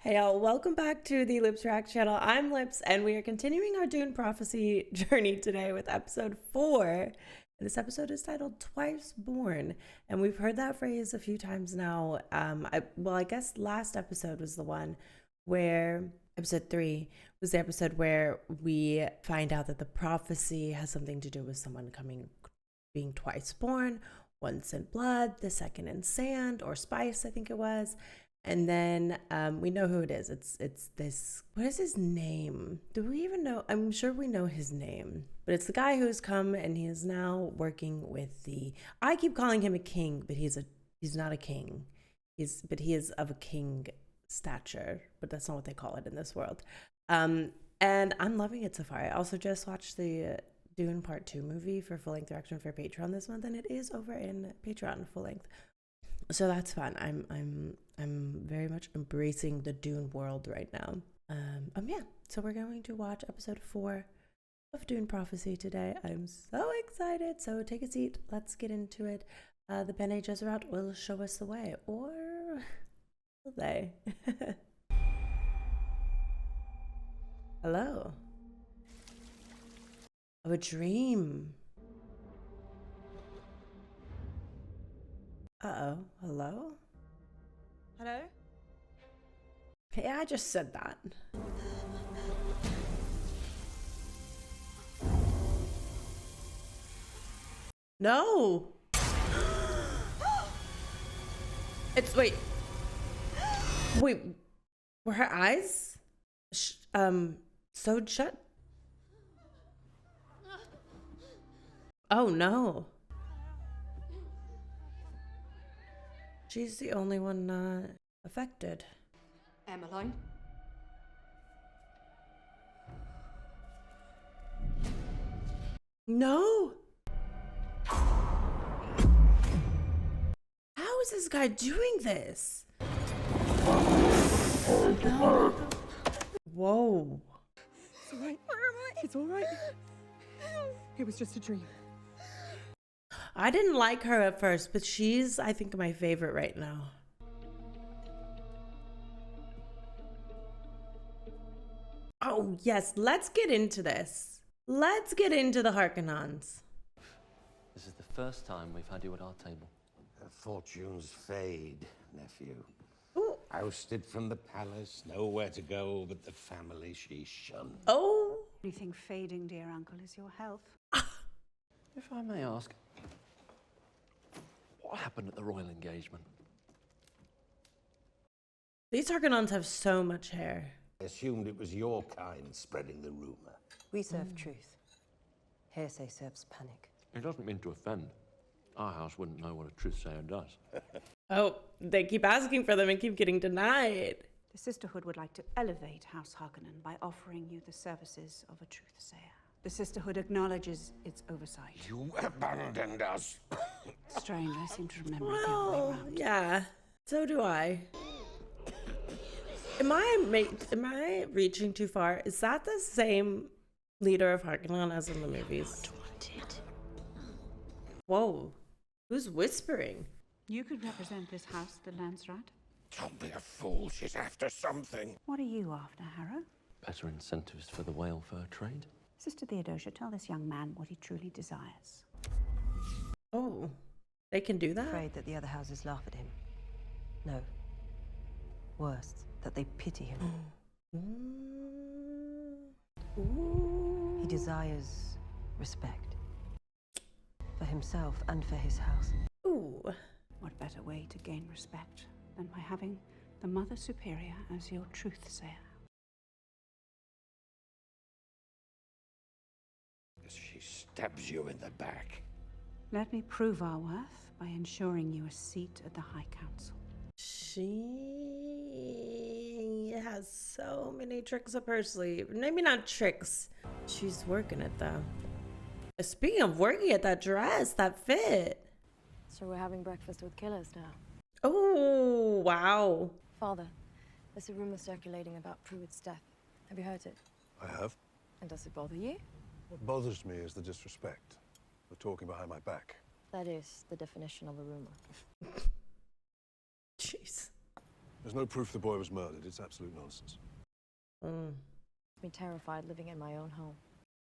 Hey y'all, welcome back to the Lips React channel. I'm Lips, and we are continuing our Dune prophecy journey today with episode 4. This episode is titled Twice Born, and we've heard that phrase a few times now. I guess last episode was the one where, episode 3 was the episode where we find out that the prophecy has something to do with someone being twice born, once in blood, the second in sand or spice, I think it was. And then we know who it is. It's this, what is his name? Do we even know? I'm sure we know his name. But it's the guy who's come and he is now working with I keep calling him a king, but he's not a king. He is of a king stature, but that's not what they call it in this world. And I'm loving it so far. I also just watched the Dune Part 2 movie for full-length reaction for Patreon this month, and it is over in Patreon full-length. So that's fun. I'm very much embracing the Dune world right now. Yeah. So we're going to watch episode 4 of Dune Prophecy today. I'm so excited. So take a seat. Let's get into it. The Bene Gesserit will show us the way, or will they? Hello. Oh, a dream. Uh-oh. Hello? Hello? Hey, I just said that. No! Wait. Wait, were her eyes sewed shut? Oh no. She's the only one not affected. Emmeline? No! How is this guy doing this? No. Whoa. It's all right. Where am I? It's all right. It was just a dream. I didn't like her at first, but she's, I think, my favorite right now. Oh, yes. Let's get into this. Let's get into the Harkonnens. This is the first time we've had you at our table. Her fortunes fade, nephew. Ooh. Ousted from the palace, nowhere to go but the family she shunned. Oh. Anything fading, dear uncle, is your health. If I may ask, what happened at the royal engagement? These Harkonnens have so much hair. I assumed it was your kind spreading the rumor. We serve truth. Hearsay serves panic. It doesn't mean to offend. Our house wouldn't know what a truth-sayer does. Oh, they keep asking for them and keep getting denied. The sisterhood would like to elevate House Harkonnen by offering you the services of a truth-sayer. The sisterhood acknowledges its oversight. You abandoned us. Strange, I seem to remember it the other way Well, round. yeah, so do I. Am I reaching too far? Is that the same leader of Harkonnen as in the movies? Whoa, who's whispering? You could represent this house, the Landsrat. Don't be a fool, she's after something. What are you after, Harrow? Better incentives for the whale fur trade? Sister Theodosia, tell this young man what he truly desires. Oh, they can do that? Afraid that the other houses laugh at him. No. Worse, that they pity him. Ooh. He desires respect. For himself and for his house. Ooh. What better way to gain respect than by having the Mother Superior as your truth-sayer? She stabs you in the back. Let me prove our worth by ensuring you a seat at the High Council. She has so many tricks up her sleeve. Maybe not tricks. She's working it though. Speaking of working at that dress, that fit. So we're having breakfast with killers now. Oh, wow. Father, there's a rumor circulating about Pruitt's death. Have you heard it? I have. And does it bother you? What bothers me is the disrespect. The talking behind my back. That is the definition of a rumor. Jeez. There's no proof the boy was murdered. It's absolute nonsense. Makes me terrified living in my own home.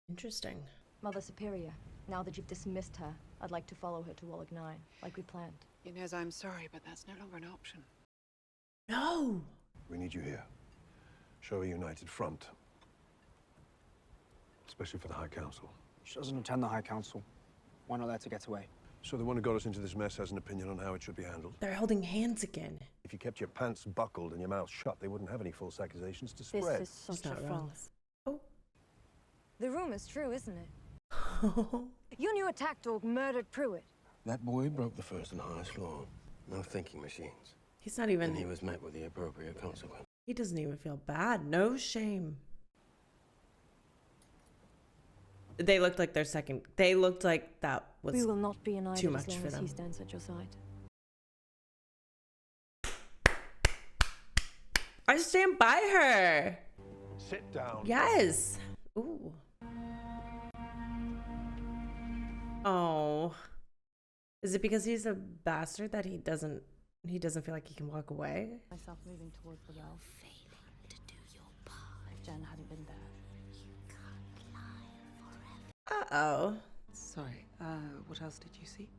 Interesting. Mother Superior, now that you've dismissed her, I'd like to follow her to Wallock 9, like we planned. Inez, I'm sorry, but that's no longer an option. No. We need you here. Show a united front. Especially for the High Council. She doesn't attend the High Council. Why not let her get away? So the one who got us into this mess has an opinion on how it should be handled. They're holding hands again. If you kept your pants buckled and your mouth shut, they wouldn't have any false accusations to This spread. is such a not wrong. farce. Oh. The rumor's true, isn't it? Your new attack dog murdered Pruitt. That boy broke the first and highest law. No thinking machines. He's not even... And he was met with the appropriate consequence. He doesn't even feel bad. No shame. They looked like their second... They looked like that was We will not be united too as much long for as them. he stands at your side. I stand by her. Sit down. Yes. Ooh. Oh. Is it because he's a bastard that he doesn't feel like he can walk away? Myself moving towards the well. Failing to do your part. If Jen hadn't been there. Uh-oh. Sorry, what else did you see?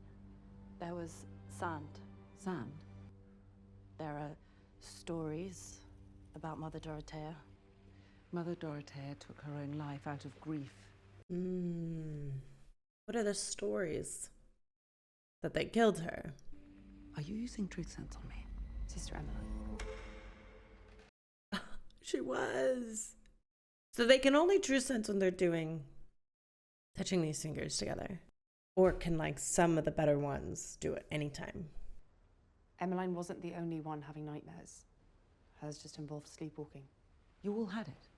There was sand. Sand? There are stories about Mother Dorothea. Mother Dorothea took her own life out of grief. What are the stories? That they killed her. Are you using truth sense on me? Sister Emily. She was. So they can only true sense when they're touching these fingers together. Or can like some of the better ones do it anytime? Emmeline wasn't the only one having nightmares. Hers just involved sleepwalking. You all had it.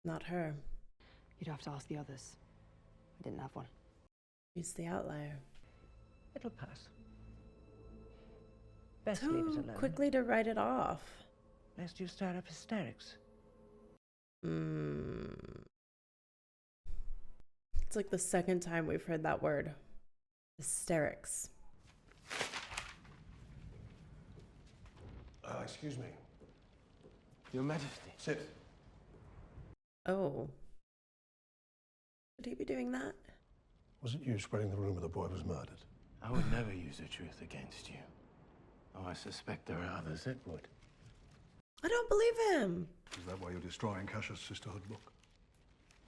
Not her. You'd have to ask the others. I didn't have one. She's the outlier. It'll pass. Best leave it Too alone. quickly to write it off. Lest you start up hysterics. It's like the second time we've heard that word. Hysterics. Excuse me. Your Majesty. Sit. Oh. Would he be doing that? Was it you spreading the rumor the boy was murdered? I would never use the truth against you. Oh, I suspect there are others that would. I don't believe him. Is that why you're destroying Kasha's Sisterhood book?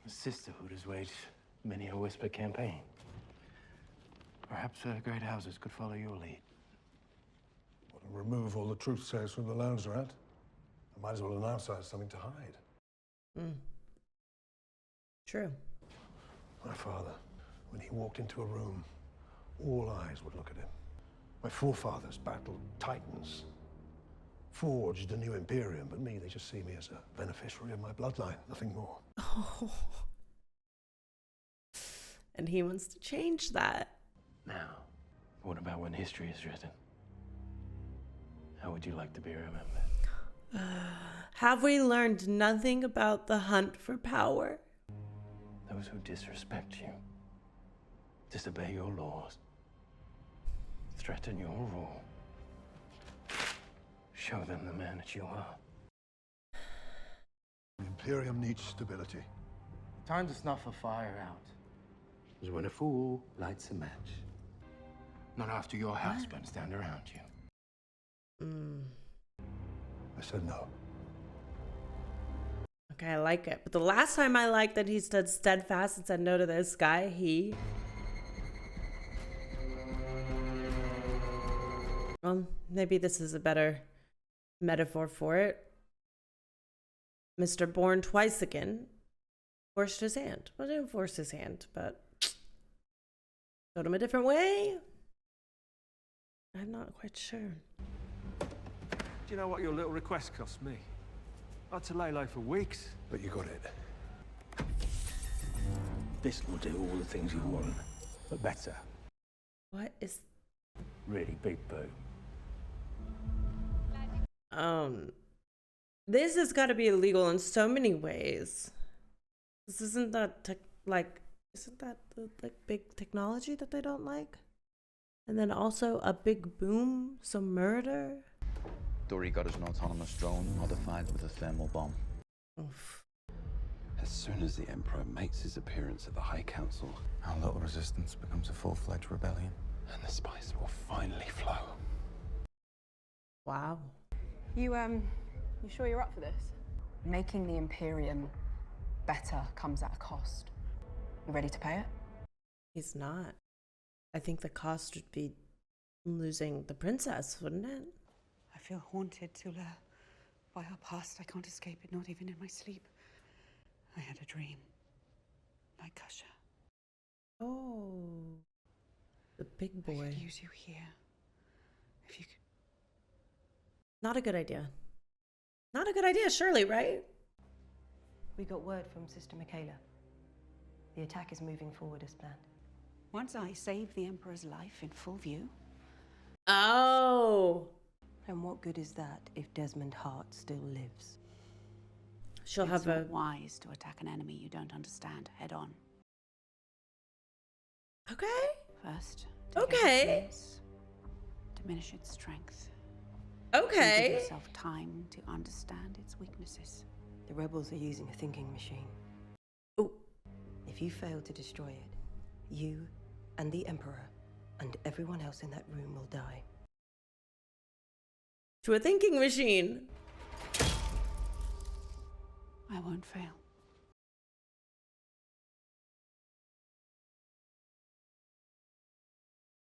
The Sisterhood has waged many a whispered campaign. Perhaps great houses could follow your lead. Well, to remove all the truth sayers from the Lansrat. I might as well announce I had something to hide. True. My father, when he walked into a room, all eyes would look at him. My forefathers battled titans, forged a new imperium, but me, they just see me as a beneficiary of my bloodline, nothing more. Oh. And he wants to change that. Now, what about when history is written? How would you like to be remembered? Have we learned nothing about the hunt for power? Those who disrespect you, disobey your laws, threaten your rule. Show them the man that you are. The Imperium needs stability. Time to snuff a fire out is when a fool lights a match. Not after your house burns down around you. I said no. Okay, I like it. But the last time I liked that he stood steadfast and said no to this guy, Well, maybe this is a better metaphor for it. Mr. Born Twice Again forced his hand. Well, didn't force his hand, but showed him a different way. I'm not quite sure. Do you know what your little request cost me? I had to lay low for weeks. But you got it. This will do all the things you want, but better. What is... Really big boo. This has got to be illegal in so many ways. This isn't that isn't that the big technology that they don't like? And then also a big boom, some murder. Dori got us an autonomous drone modified with a thermal bomb. Oof. As soon as the Emperor makes his appearance at the High Council, Our little resistance becomes a full-fledged rebellion. and the spice will finally flow. Wow. You sure you're up for this? Making the Imperium better comes at a cost. You ready to pay it? He's not. I think the cost would be losing the princess, wouldn't it? I feel haunted, Tula, by our past. I can't escape it, not even in my sleep. I had a dream, like Kasha. Oh. The big boy. I could use you here. If you could. Not a good idea. Not a good idea, surely, right? We got word from Sister Michaela. The attack is moving forward as planned. Once I save the Emperor's life in full view. Oh. And what good is that if Desmond Hart still lives? She'll It's have not a... wise to attack an enemy you don't understand head on. Okay. First, Okay. diminish its strength. Okay. And give yourself time to understand its weaknesses. The rebels are using a thinking machine. Ooh. If you fail to destroy it, you and the Emperor and everyone else in that room will die. To a thinking machine. I won't fail.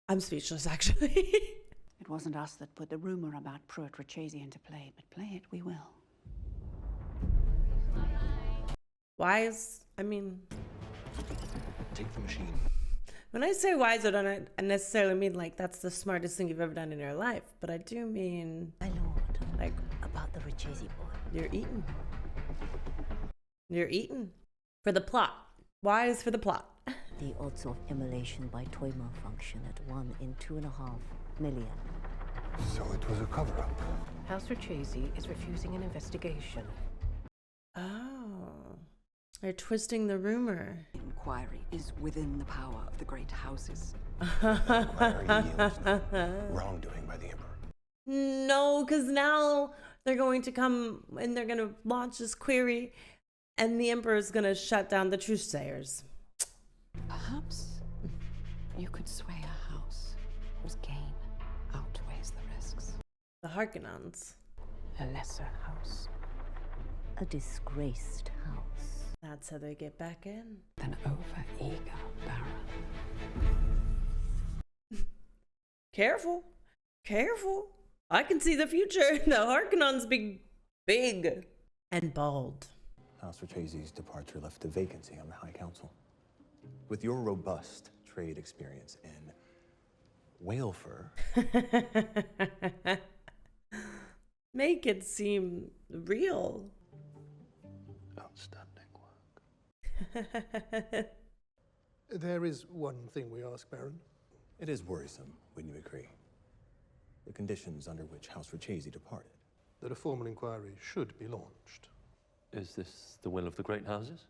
I'm speechless, actually. It wasn't us that put the rumor about Pruitt Richese into play, but play it we will. Wise, I mean... Take the machine. When I say wise, I don't necessarily mean like that's the smartest thing you've ever done in your life, but I do mean... My lord, like... about the Richese boy. You're eating. You're eating. For the plot. Wise for the plot. The odds of immolation by toy malfunction at 1 in 2.5 million. So it was a cover-up. House Richese is refusing an investigation. Oh. They're twisting the rumor. Inquiry is within the power of the great houses. Inquiry yields no wrongdoing by the Emperor. No, because now they're going to come and they're going to launch this query and the Emperor's going to shut down the truthsayers. Perhaps you could sway a house whose gain outweighs the risks. The Harkonnens. A lesser house. A disgraced house. That's how they get back in. An over-eager baron. Careful. Careful. I can see the future. The Harkonnens be big and bald. House Richese's departure left a vacancy on the High Council. With your robust trade experience in whale fur... Make it seem real. Outstanding work. There is one thing we ask, Baron. It is worrisome, wouldn't you agree? The conditions under which House Richese departed. That a formal inquiry should be launched. Is this the will of the great houses?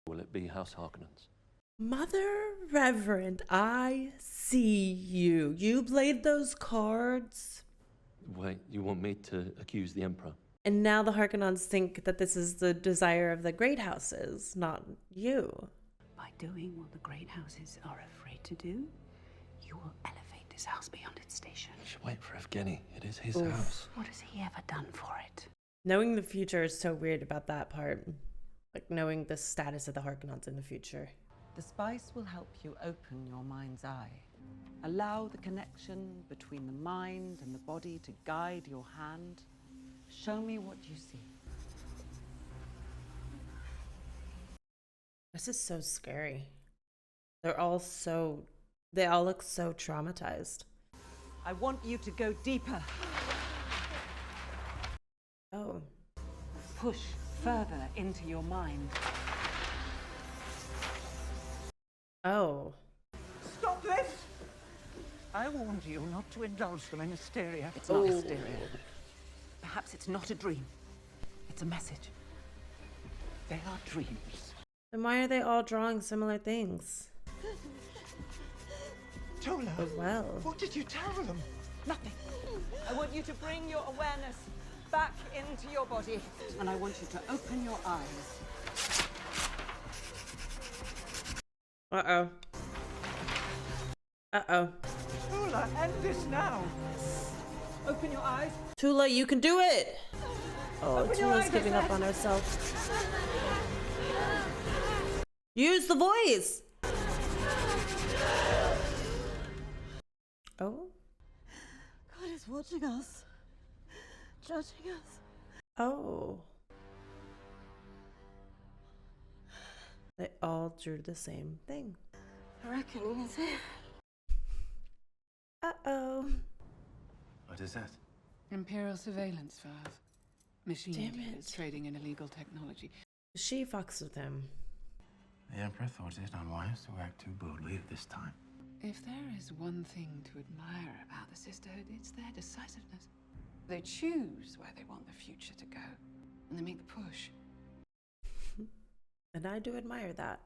Will it be House Harkonnens? Mother Reverend, I see you. You played those cards. Wait, you want me to accuse the Emperor? And now the Harkonnens think that this is the desire of the great houses, not you. By doing what the great houses are afraid to do, you will elevate this house beyond its station. You should wait for Evgeny. It is his Oof. house. What has he ever done for it? Knowing the future is so weird about that part. Like knowing the status of the Harkonnens in the future. The spice will help you open your mind's eye. Allow the connection between the mind and the body to guide your hand. Show me what you see. This is so scary. They all look so traumatized. I want you to go deeper. Oh. Push further into your mind. Oh. Stop this! I warned you not to indulge them in hysteria. It's not hysteria. Perhaps it's not a dream. It's a message. They are dreams. Then why are they all drawing similar things? Tola, Oh, well. what did you tell them? Nothing. I want you to bring your awareness back into your body. And I want you to open your eyes. Uh-oh. Uh-oh. Tula, end this now. Open your eyes. Tula, you can do it! Oh, Open your Tula's eyes, giving up on herself. Use the voice! Oh? God is watching us, judging us. Oh. They all drew the same thing. A reckoning is here. Uh-oh. What is that? Imperial surveillance valve. Machine Damn dealers it. trading in illegal technology. She fucks with him. The Emperor thought it unwise to act too boldly at this time. If there is one thing to admire about the Sisterhood, it's their decisiveness. They choose where they want the future to go, and they make the push. And I do admire that.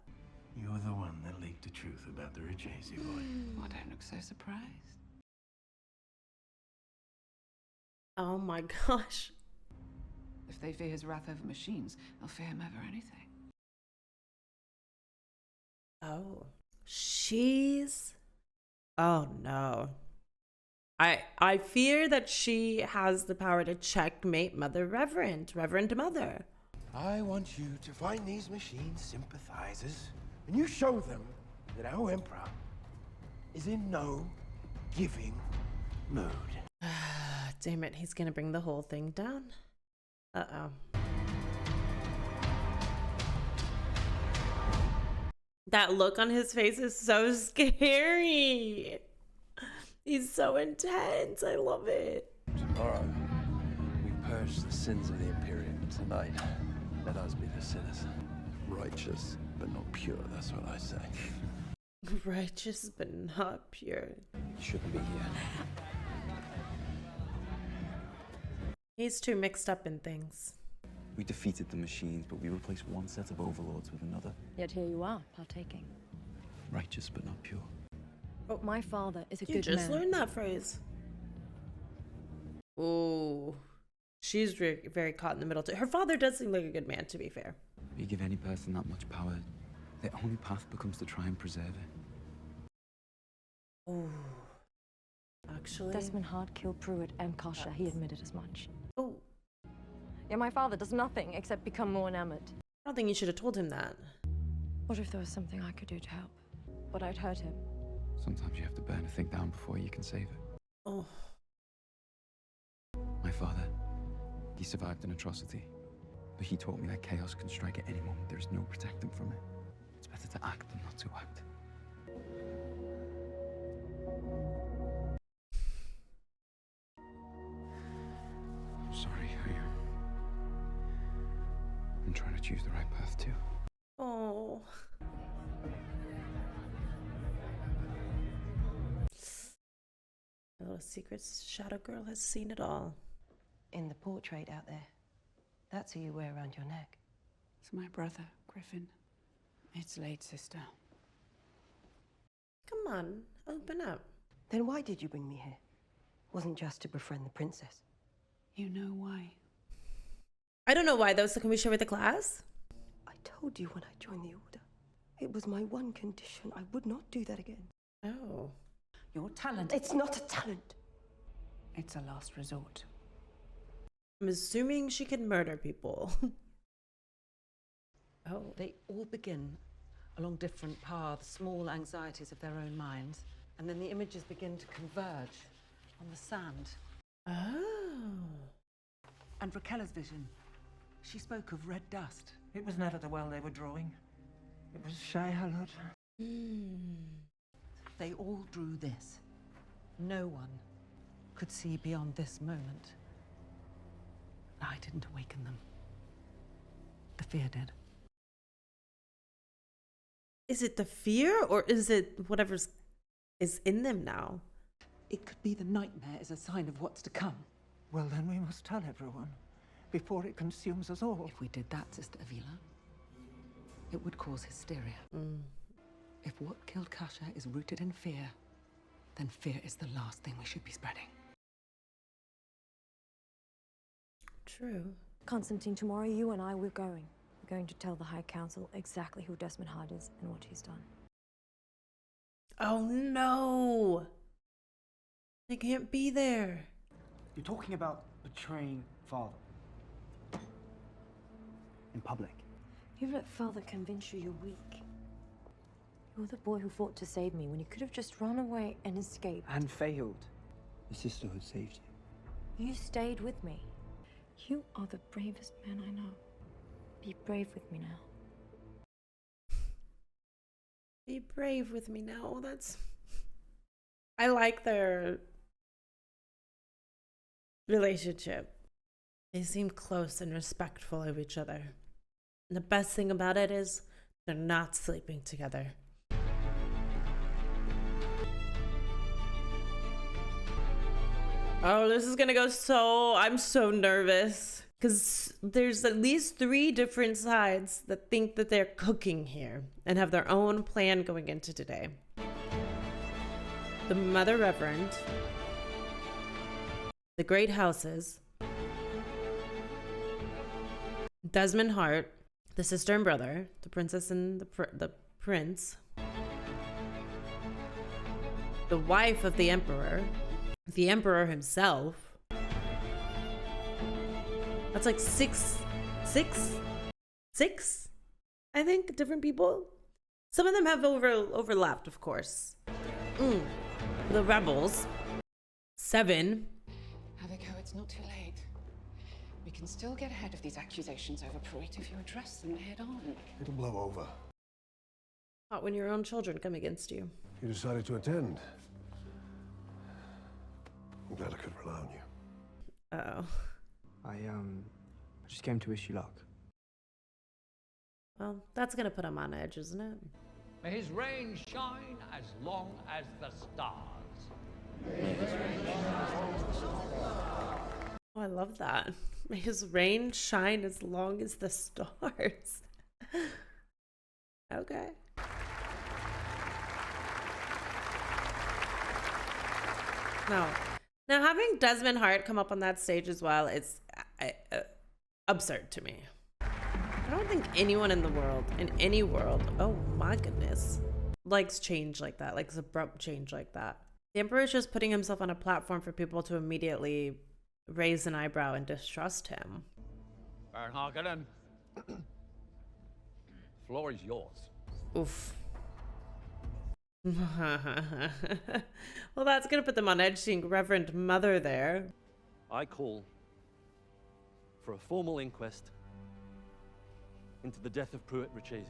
You're the one that leaked the truth about the Rajasi boy. I don't look so surprised. Oh my gosh. If they fear his wrath over machines, they'll fear him over anything. Oh. She's... Oh no. I fear that she has the power to checkmate Mother Reverend Mother. I want you to find these machine sympathizers, and you show them that our Emperor is in no giving mood. Damn it, he's gonna bring the whole thing down. Uh-oh. That look on his face is so scary. He's so intense. I love it. Tomorrow, we purge the sins of the Imperium. Tonight, let us be the sinners. Righteous, but not pure, that's what I say. Righteous, but not pure. You shouldn't be here. He's too mixed up in things. We defeated the machines, but we replaced one set of overlords with another. Yet here you are, partaking. Righteous, but not pure. Oh, my father is a You good just man. learned that phrase. Ooh. She's very, very caught in the middle too. Her father does seem like a good man, to be fair. You give any person that much power, their only path becomes to try and preserve it. Ooh. Actually. Desmond Hart killed Pruitt and Kasha. He admitted as much. Oh. Yeah, my father does nothing except become more enamored. I don't think you should have told him that. What if there was something I could do to help? But I'd hurt him. Sometimes you have to burn a thing down before you can save it. Oh. My father, he survived an atrocity. But he taught me that chaos can strike at any moment. There is no protecting from it. It's better to act than not to act. I'm sorry, I'm trying to choose the right path too. Oh. The little secrets shadow girl has seen it all. In the portrait out there, that's who you wear around your neck. It's my brother, Griffin. It's late sister. Come on, open up. Then why did you bring me here? Wasn't just to befriend the princess. You know why? I don't know why though, so can we share with the class? I told you when I joined the Order. It was my one condition. I would not do that again. Oh. Your talent. It's not a talent. It's a last resort. I'm assuming she can murder people. Oh. They all begin along different paths, small anxieties of their own minds, and then the images begin to converge on the sand. Oh. And Raquela's vision, she spoke of red dust. It was never the well they were drawing. It was Shayhalud. They all drew this. No one could see beyond this moment. I didn't awaken them. The fear did. Is it the fear or is it whatever's is in them now? It could be the nightmare as a sign of what's to come. Well, then we must tell everyone before it consumes us all. If we did that, Sister Avila, it would cause hysteria. If what killed Kasha is rooted in fear, then fear is the last thing we should be spreading. true. Constantine, tomorrow you and I, we're going. We're going to tell the High Council exactly who Desmond Hart is and what he's done. Oh no! They can't be there. You're talking about betraying father. In public. You've let father convince you you're weak. You're the boy who fought to save me when you could have just run away and escaped. And failed. The sisterhood saved you. You stayed with me. You are the bravest man I know. Be brave with me now. Be brave with me now. That's... I like their relationship. They seem close and respectful of each other. And the best thing about it is they're not sleeping together. Oh, this is gonna go so... I'm so nervous. Because there's at least 3 different sides that think that they're cooking here and have their own plan going into today. The Mother Reverend, the Great Houses, Desmond Hart, the sister and brother, the princess and the prince, the wife of the emperor himself. That's like six, I think, different people. Some of them have overlapped, of course. The rebels. 7. Avico, it's not too late. We can still get ahead of these accusations over Pruitt if you address them head on. It'll blow over. Not when your own children come against you. You decided to attend. I'm glad I could rely on you. Uh-oh. I just came to wish you luck. Well, that's gonna put him on edge, isn't it? May his reign shine as long as the stars. Oh, I love that. May his reign shine as long as the stars. Okay. Now having Desmond Hart come up on that stage as well is absurd to me. I don't think anyone in the world, in any world, oh my goodness, likes change like that, likes abrupt change like that. The Emperor is just putting himself on a platform for people to immediately raise an eyebrow and distrust him. Baron Harkonnen, floor is yours. Oof. Well, that's gonna put them on edge, seeing Reverend Mother there. I call for a formal inquest into the death of Pruitt Richesi.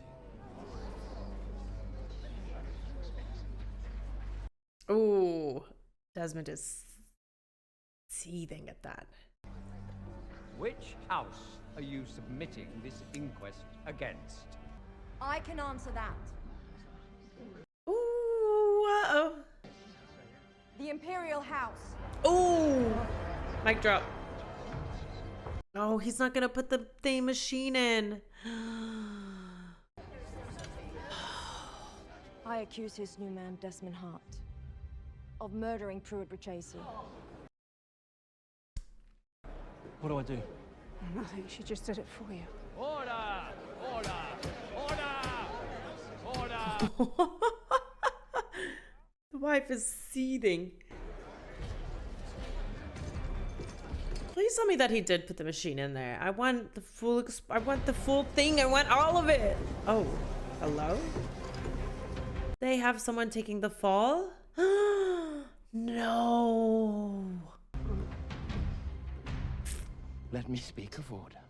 Ooh, Desmond is seething at that. Which house are you submitting this inquest against? I can answer that. Ooh, uh-oh. The Imperial House. Ooh, mic drop. Oh, he's not gonna put the thing machine in. I accuse his new man, Desmond Hart, of murdering Pruitt Richesi. What do I do? Nothing. She just did it for you. Order! Order! Order! Order! The wife is seething. Please tell me that he did put the machine in there. I want the full I want the full thing. I want all of it. Oh, hello? They have someone taking the fall? No. Let me speak of order.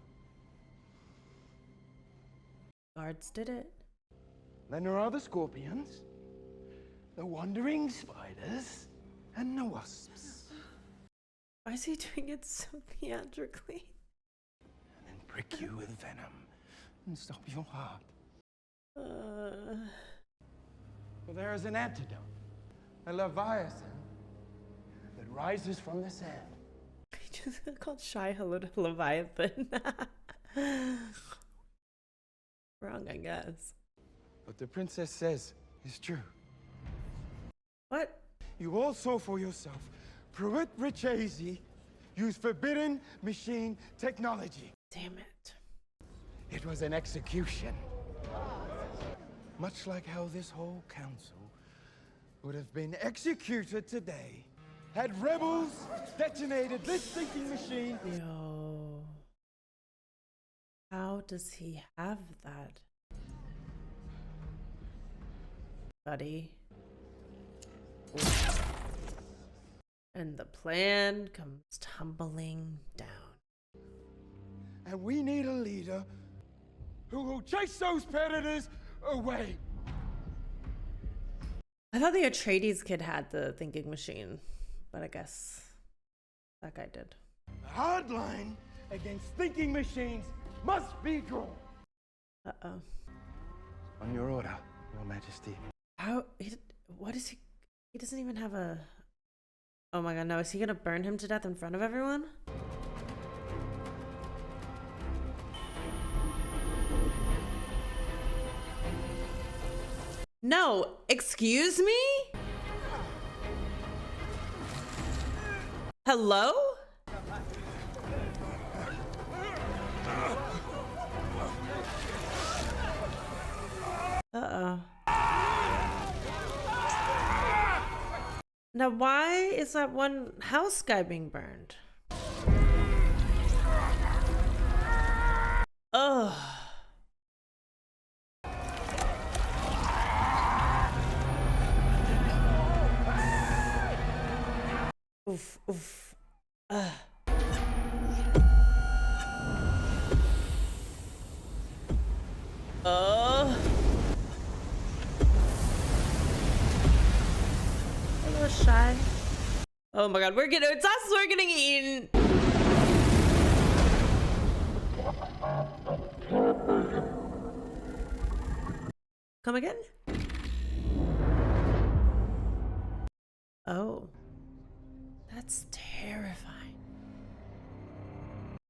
Guards did it. Then there are the scorpions, the wandering spiders, and the wasps. Why is he doing it so theatrically? And then prick you with venom and stop your heart. For there is an antidote, a leviathan that rises from the sand. He just called Shy hello to Leviathan. Wrong, I guess. What the princess says is true. What? You all saw for yourself. Pruitt Richesi use forbidden machine technology. Damn it. It was an execution. Much like how this whole council would have been executed today had rebels detonated this thinking machine. Yo. How does he have that? Buddy. And the plan comes tumbling down. And we need a leader who will chase those predators away. I thought the Atreides kid had the thinking machine, but I guess that guy did. The hard line against thinking machines must be drawn. Uh-oh. On your order, Your Majesty. What is he? He doesn't even have a... Oh my god, no. Is he gonna burn him to death in front of everyone? No, excuse me? Hello? Uh-oh. Now, why is that one house guy being burned? Ugh. Oof, oof. A little shy. Oh my god, it's us, we're getting eaten. Come again? Oh. That's terrifying.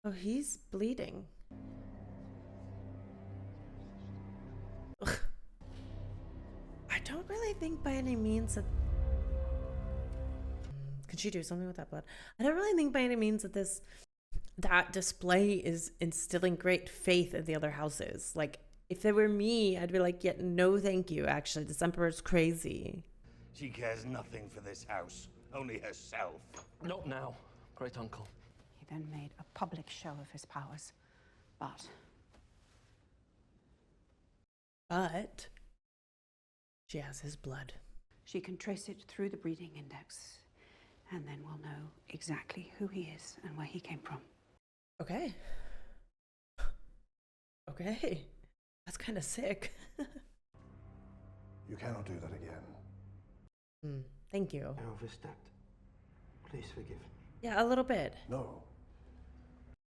Oh, he's bleeding. Ugh. I don't really think by any means that... Could she do something with that blood? I don't really think by any means that that display is instilling great faith in the other houses. Like, if it were me, I'd be like, yeah, no thank you, actually. This emperor's crazy. She cares nothing for this house. Only herself. Not now, great uncle. He then made a public show of his powers. But she has his blood. She can trace it through the breeding index, and then we'll know exactly who he is and where he came from. Okay. Okay. That's kind of sick. You cannot do that again. Thank you. I overstepped. Please forgive me. Yeah, a little bit. No.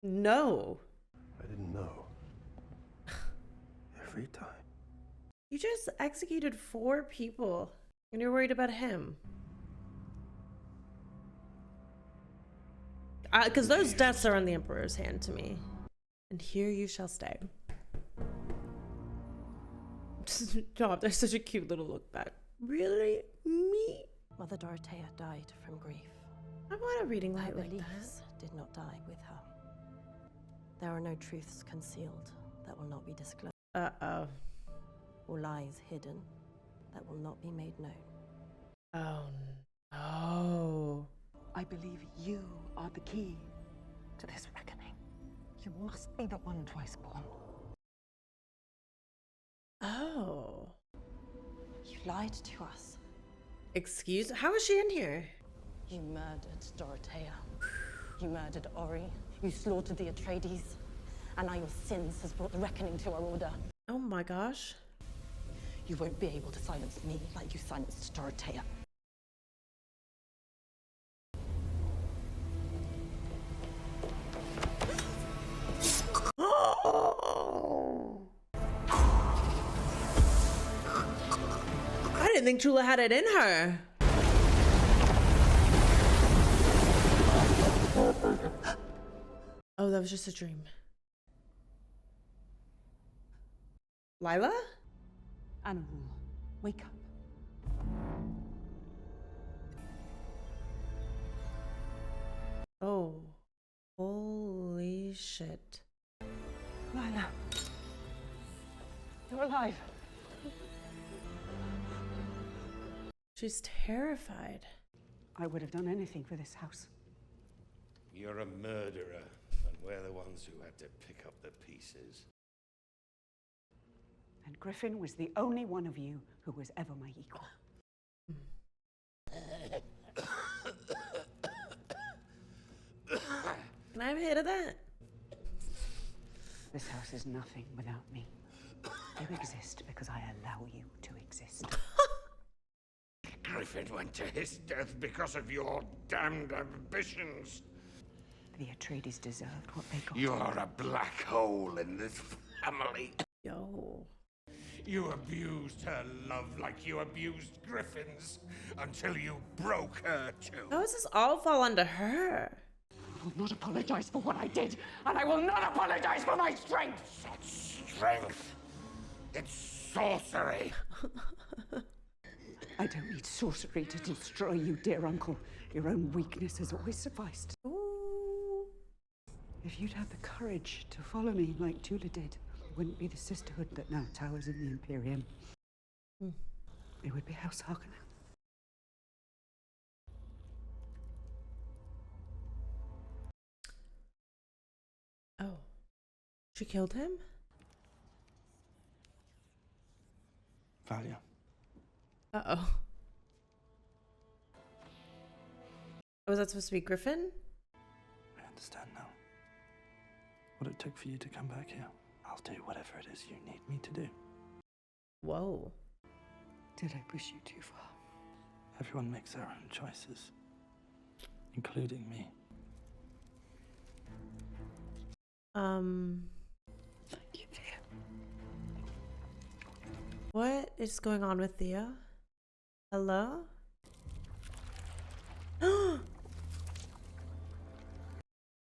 No. I didn't know. Every time. You just executed 4 people and you're worried about him. Because those deaths are on the Emperor's hand to me. And here you shall stay. Stop, there's such a cute little look back. Really? Me? Mother Dorothea died from grief. I want a reading light Her like that. beliefs did not die with her. There are no truths concealed that will not be disclosed. Uh-oh. Or lies hidden that will not be made known. Oh, no. I believe you are the key to this reckoning. You must be the one twice born. Oh. You lied to us. Excuse? How is she in here? You murdered Dorothea. You murdered Ori. You slaughtered the Atreides. And now your sins has brought the reckoning to our order. Oh my gosh. You won't be able to silence me like you silenced Dorothea. I didn't think Chula had it in her. Oh, that was just a dream. Lila? Animal, wake up. Oh, Holy shit. Lila, you're alive. She's terrified. I would have done anything for this house. You're a murderer, and we're the ones who had to pick up the pieces. And Griffin was the only one of you who was ever my equal. Can I have a hit of that? This house is nothing without me. You exist because I allow you to exist. Griffin went to his death because of your damned ambitions. The Atreides deserved what they got. You're a black hole in this family. Yo. You abused her love like you abused Griffin's until you broke her too. How does this all fall onto her? I will not apologize for what I did, and I will not apologize for my strength. Not strength. It's sorcery. I don't need sorcery to destroy you, dear uncle. Your own weakness has always sufficed. Ooh. If you'd had the courage to follow me like Tula did, it wouldn't be the sisterhood that now towers in the Imperium. It would be House Harkonnen. Oh. She killed him? Valia. Uh-oh. Was that supposed to be Griffin? I understand now. What it took for you to come back here. I'll do whatever it is you need me to do. Whoa. Did I push you too far? Everyone makes their own choices, including me. Thank you, Thea. What is going on with Thea? Hello?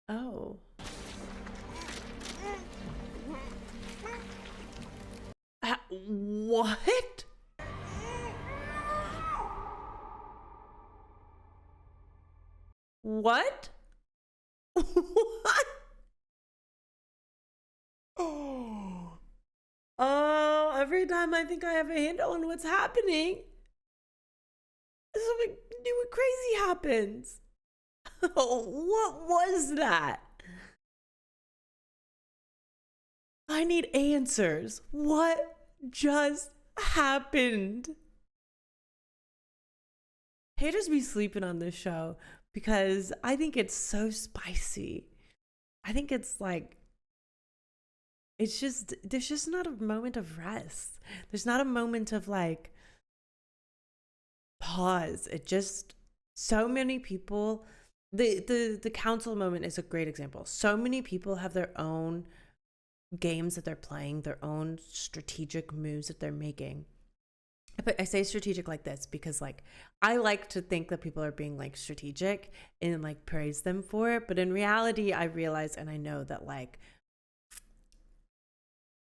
Oh. What? What? What? Oh, every time I think I have a handle on what's happening, something new and crazy happens. What was that? I need answers. What just happened? Haters be sleeping on this show because I think it's so spicy. I think it's like, it's just, there's just not a moment of rest. There's not a moment of like pause. It just, so many people, the council moment is a great example. So many people have their own games that they're playing, their own strategic moves that they're making. But I say strategic like this because like I like to think that people are being like strategic and like praise them for it, but in reality I realize and I know that like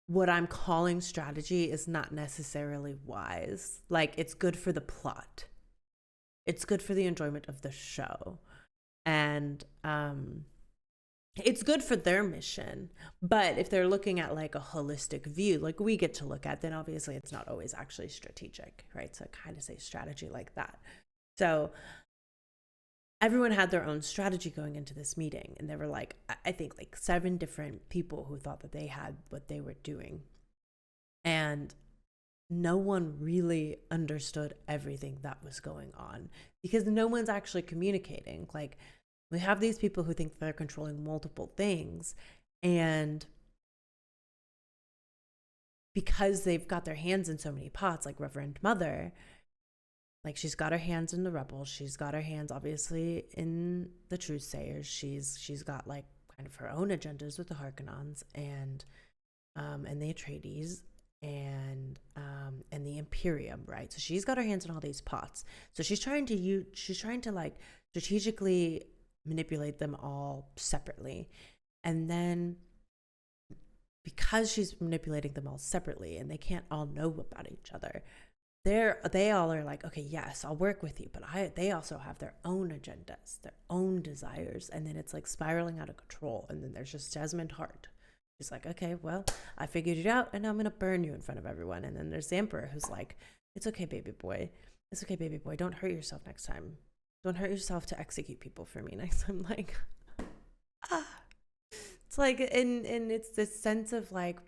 what I'm calling strategy is not necessarily wise. Like it's good for the plot. It's good for the enjoyment of the show. And it's good for their mission. But if they're looking at like a holistic view, like we get to look at, then obviously it's not always actually strategic, right? So kind of say strategy like that. So everyone had their own strategy going into this meeting. And there were like, I think like 7 different people who thought that they had what they were doing. And no one really understood everything that was going on because no one's actually communicating. Like we have these people who think they're controlling multiple things, and because they've got their hands in so many pots, like Reverend Mother, like she's got her hands in the rebels, she's got her hands obviously in the Truthsayers, she's got like kind of her own agendas with the Harkonnens and the Atreides and the Imperium, right? So she's got her hands in all these pots. So she's trying to like strategically manipulate them all separately. And then because she's manipulating them all separately and they can't all know about each other, they all are like, okay, yes, I'll work with you, but they also have their own agendas, their own desires, and then it's like spiraling out of control. And then there's just Desmond Hart. He's like, okay, well, I figured it out, and now I'm gonna burn you in front of everyone. And then there's the Emperor, who's like, it's okay, baby boy. It's okay, baby boy. Don't hurt yourself next time. Don't hurt yourself to execute people for me next time. Like, it's like, and it's this sense of like,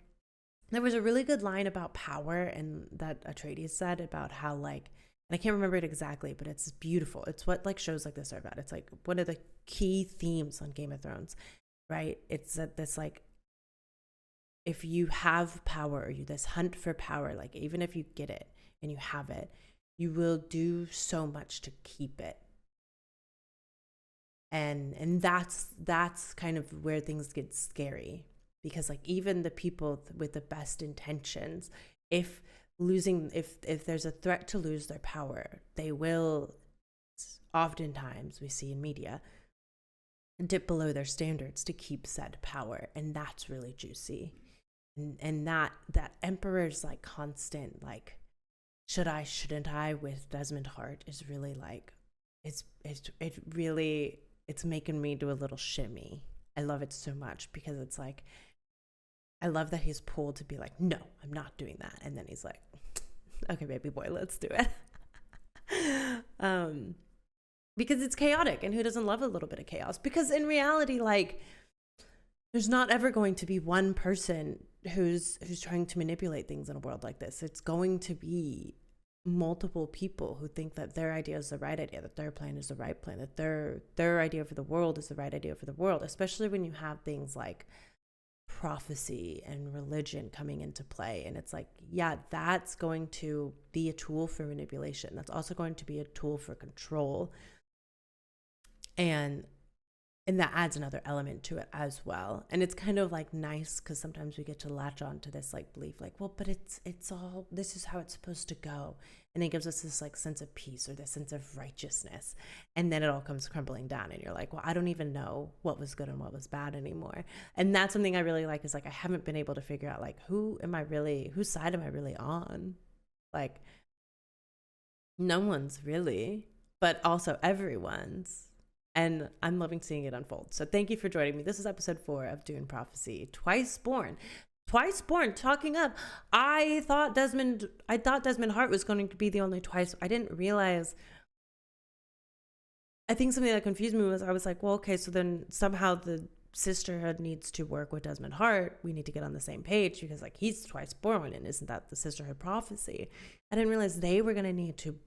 there was a really good line about power, and that Atreides said about how like, and I can't remember it exactly, but it's beautiful. It's what like shows like this are about. It's like one of the key themes on Game of Thrones, right? It's that this like, if you have power, or you this hunt for power, like even if you get it and you have it, you will do so much to keep it. And that's kind of where things get scary, because like even the people with the best intentions, if there's a threat to lose their power, they will, oftentimes we see in media, dip below their standards to keep said power. And that's really juicy. And that Emperor's like constant like, should I, shouldn't I, with Desmond Hart is really like, it's making me do a little shimmy. I love it so much, because it's like, I love that he's pulled to be like, no, I'm not doing that. And then he's like, okay, baby boy, let's do it. Because it's chaotic, and who doesn't love a little bit of chaos? Because in reality, like, there's not ever going to be one person who's trying to manipulate things in a world like this. It's going to be multiple people who think that their idea is the right idea, that their plan is the right plan, that their idea for the world is the right idea for the world, especially when you have things like prophecy and religion coming into play. And it's like, yeah, that's going to be a tool for manipulation. That's also going to be a tool for control. And that adds another element to it as well. And it's kind of like nice, because sometimes we get to latch on to this like belief, like, well, but it's all, this is how it's supposed to go. And it gives us this like sense of peace, or this sense of righteousness. And then it all comes crumbling down, and you're like, well, I don't even know what was good and what was bad anymore. And that's something I really like, is like, I haven't been able to figure out like, whose side am I really on? Like, no one's really, but also everyone's. And I'm loving seeing it unfold. So thank you for joining me. This is episode 4 of Dune Prophecy. Twice Born, talking up. I thought Desmond Hart was going to be the only twice. I didn't realize. I think something that confused me was, I was like, well, okay, so then somehow the sisterhood needs to work with Desmond Hart. We need to get on the same page, because like, he's twice born, and isn't that the sisterhood prophecy? I didn't realize they were going to need to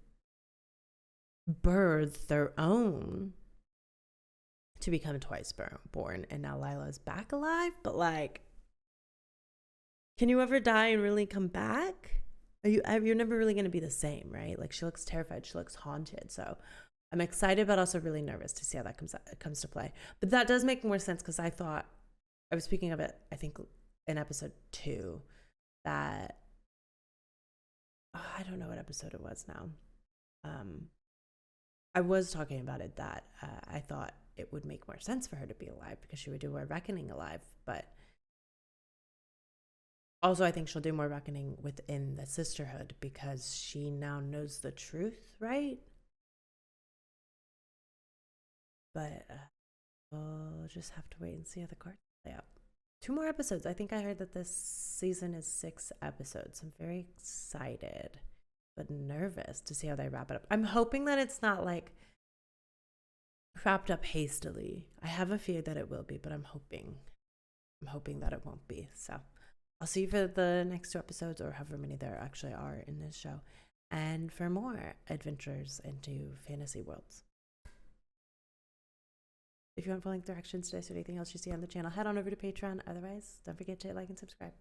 birth their own to become twice born. And now Lila's back alive, but like, can you ever die and really come back? You're never really going to be the same, right? Like, she looks terrified, she looks haunted. So I'm excited, but also really nervous to see how that comes to play. But that does make more sense, because I thought, I was speaking of it, I think in episode 2, that I don't know what episode it was now. I was talking about it, that I thought it would make more sense for her to be alive, because she would do more reckoning alive. But also, I think she'll do more reckoning within the sisterhood, because she now knows the truth, right? But we'll just have to wait and see how the cards play out. 2 more episodes. I think I heard that this season is 6 episodes. I'm very excited, but nervous to see how they wrap it up. I'm hoping that it's not like wrapped up hastily. I have a fear that it will be, but I'm hoping that it won't be. So I'll see you for the next 2 episodes, or however many there actually are in this show, and for more adventures into fantasy worlds. If you want full length directions to this or anything else you see on the channel, head on over to Patreon. Otherwise, don't forget to like and subscribe.